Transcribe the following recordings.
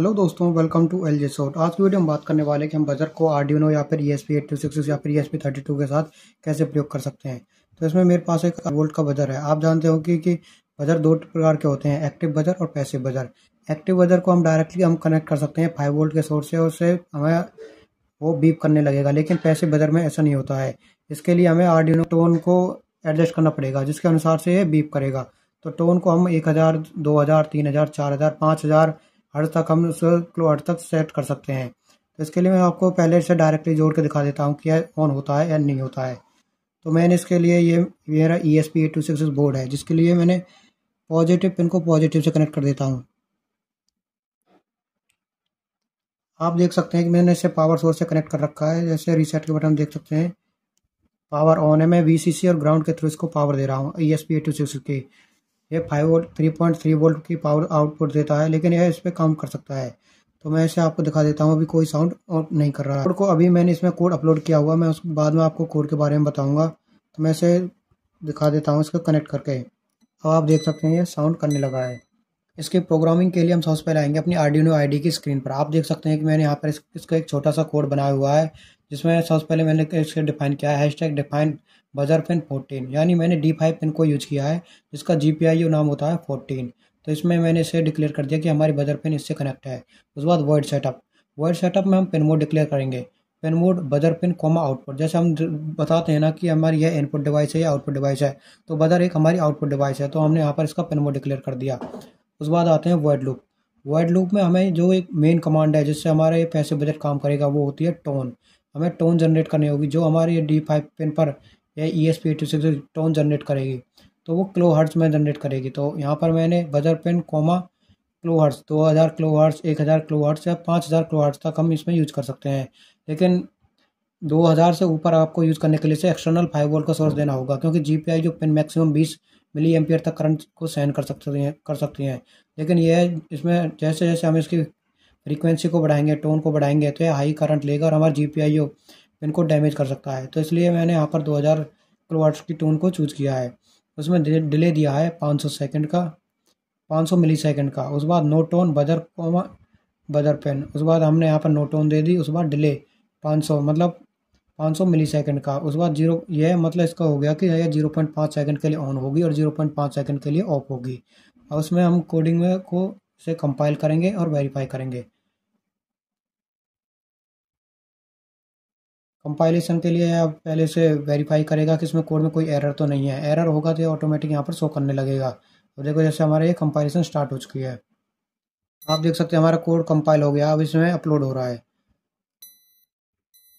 Hello दोस्तों, welcome to L J shot. आज की वीडियो हम बात करने वाले हैं कि हम बजर को आर्डिनो या फिर ESP8266 या फिर ESP32 के साथ कैसे प्रयोग कर सकते हैं। तो इसमें मेरे पास एक वोल्ट का बजर है। आप जानते हो कि बजर दो प्रकार के होते हैं, एक्टिव बजर और पैसिव बजर। एक्टिव बजर को हम डायरेक्टली कनेक्ट कर सकते हैं 5 वोल्ट के सोर्स से, और उससे हमें वो बीप करने लगेगा। लेकिन पैसिव बजर में ऐसा नहीं होता है। इसके लिए हमें आर्डिनो टोन को एडजस्ट करना पड़ेगा, जिसके अनुसार से ये बीप करेगा। तो टोन को हम 1000, 2000, 3000, 4000, 5000 हर्ट्ज तक हम उसे किलो हर्ट्ज तक सेट कर सकते हैं। तो इसके लिए मैं आपको पहले से डायरेक्टली जोड़ के दिखा देता हूँ कि यह ऑन होता है या नहीं होता है। तो मैंने इसके लिए ये मेरा ESP8266 बोर्ड है, जिसके लिए मैंने पॉजिटिव पिन को पॉजिटिव से कनेक्ट कर देता हूँ। आप देख सकते हैं कि मैंने इसे पावर सोर्स से कनेक्ट कर रखा है। जैसे रीसेट के बटन देख सकते हैं, पावर ऑन है। मैं VCC और ग्राउंड के थ्रू इसको पावर दे रहा हूँ ESP8266 की। ये 5 वोल्ट 3.3 वोल्ट की पावर आउटपुट देता है, लेकिन यह इस पर काम कर सकता है। तो मैं इसे आपको दिखा देता हूँ। अभी कोई साउंड और नहीं कर रहा है। कोड को अभी मैंने इसमें कोड अपलोड किया हुआ, मैं उसके बाद में आपको कोड के बारे में बताऊंगा। तो मैं इसे दिखा देता हूँ इसको कनेक्ट करके। अब आप देख सकते हैं ये साउंड करने लगा है। इसके प्रोग्रामिंग के लिए हम सबसे पहले आएंगे अपनी आर्डिनो आईडी की स्क्रीन पर। आप देख सकते हैं कि मैंने यहाँ पर इसका एक छोटा सा कोड बनाया हुआ है, जिसमें सबसे पहले मैंने इसके डिफाइन किया है #define बजर पिन 14, यानी मैंने D5 पिन को यूज किया है, जिसका GPIO नाम होता है 14। तो इसमें मैंने इसे डिक्लेयर कर दिया कि हमारी बजर पिन इससे कनेक्ट है। उसके बाद वॉइड सेटअप में हम पिन मोड डिक्लेयर करेंगे। Pin mode buzzer pin comma output. जैसे हम बताते हैं ना कि हमारी यह इनपुट डिवाइस है या आउटपुट डिवाइस है, तो बजर एक हमारी आउटपुट डिवाइस है, तो हमने यहाँ पर इसका पिन मोड डिक्लेयर कर दिया। उसके बाद आते हैं वॉइड लूप में हमें जो एक मेन कमांड है जिससे हमारा ये पैसिव बजर काम करेगा, वो होती है टोन। हमें टोन जनरेट करनी होगी, जो हमारी ये D5 पिन पर या ESP8266 टोन जनरेट करेगी। तो वो किलो हर्ट्ज में जनरेट करेगी। तो यहाँ पर मैंने buzzer pin comma kilo hertz, 2000 kilo hertz, 1000 kilo hertz या 5000 किलो हर्ट्ज तक हम इसमें यूज कर सकते हैं। लेकिन 2000 से ऊपर आपको यूज़ करने के लिए से एक्सटर्नल 5 वोल्ट का सोर्स देना होगा, क्योंकि GPI जो पिन मैक्सिमम 20 मिली एम्पियर तक करंट को सहन कर सकती हैं। लेकिन यह इसमें जैसे जैसे हम इसकी फ्रीक्वेंसी को बढ़ाएंगे, टोन को बढ़ाएंगे, तो यह हाई करंट लेगा और हमारा GPIO पिन को डैमेज कर सकता है। तो इसलिए मैंने यहाँ पर 2000 किलो हर्ट्ज की टोन को चूज़ किया है। उसमें डिले दिया है 500 सेकंड का, 500 मिली सेकंड का। उसके बाद नो टोन बजर पेन। उसके बाद हमने यहाँ पर नो टोन दे दी। उसके बाद डिले 500, मतलब 500 मिली सेकंड का। उसके बाद जीरो, यह मतलब इसका हो गया कि यह 0.5 सेकंड के लिए ऑन होगी और 0.5 सेकंड के लिए ऑफ होगी। और उसमें हम कोडिंग में को से कंपाइल करेंगे और वेरीफाई करेंगे। कंपाइलेशन के लिए आप पहले से वेरीफाई करेगा कि इसमें कोड में कोई एरर तो नहीं है। एरर होगा तो ये ऑटोमेटिक यहाँ पर शो करने लगेगा। तो देखो, जैसे हमारा ये कंपाइलेशन स्टार्ट हो चुकी है। आप देख सकते हैं हमारा कोड कंपाइल हो गया, अब इसमें अपलोड हो रहा है।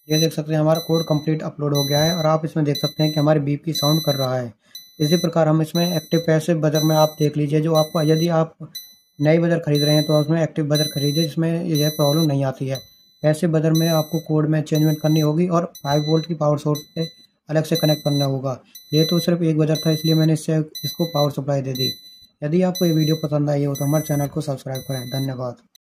ये देख सकते हैं हमारा कोड कंप्लीट अपलोड हो गया है, और आप इसमें देख सकते हैं कि हमारे बीप की साउंड कर रहा है। इसी प्रकार हम इसमें एक्टिव पैसिव बजर में आप देख लीजिए, जो आपको यदि आप नई बजर खरीद रहे हैं तो उसमें एक्टिव बजर खरीदिए, जिसमें यह प्रॉब्लम नहीं आती है। पैसिव बजर में आपको कोड में चेंजमेंट करनी होगी और 5 वोल्ट की पावर सोर्स से अलग से कनेक्ट करना होगा। ये तो सिर्फ एक बजर था, इसलिए मैंने इसको पावर सप्लाई दे दी। यदि आपको ये वीडियो पसंद आई हो तो हमारे चैनल को सब्सक्राइब करें। धन्यवाद।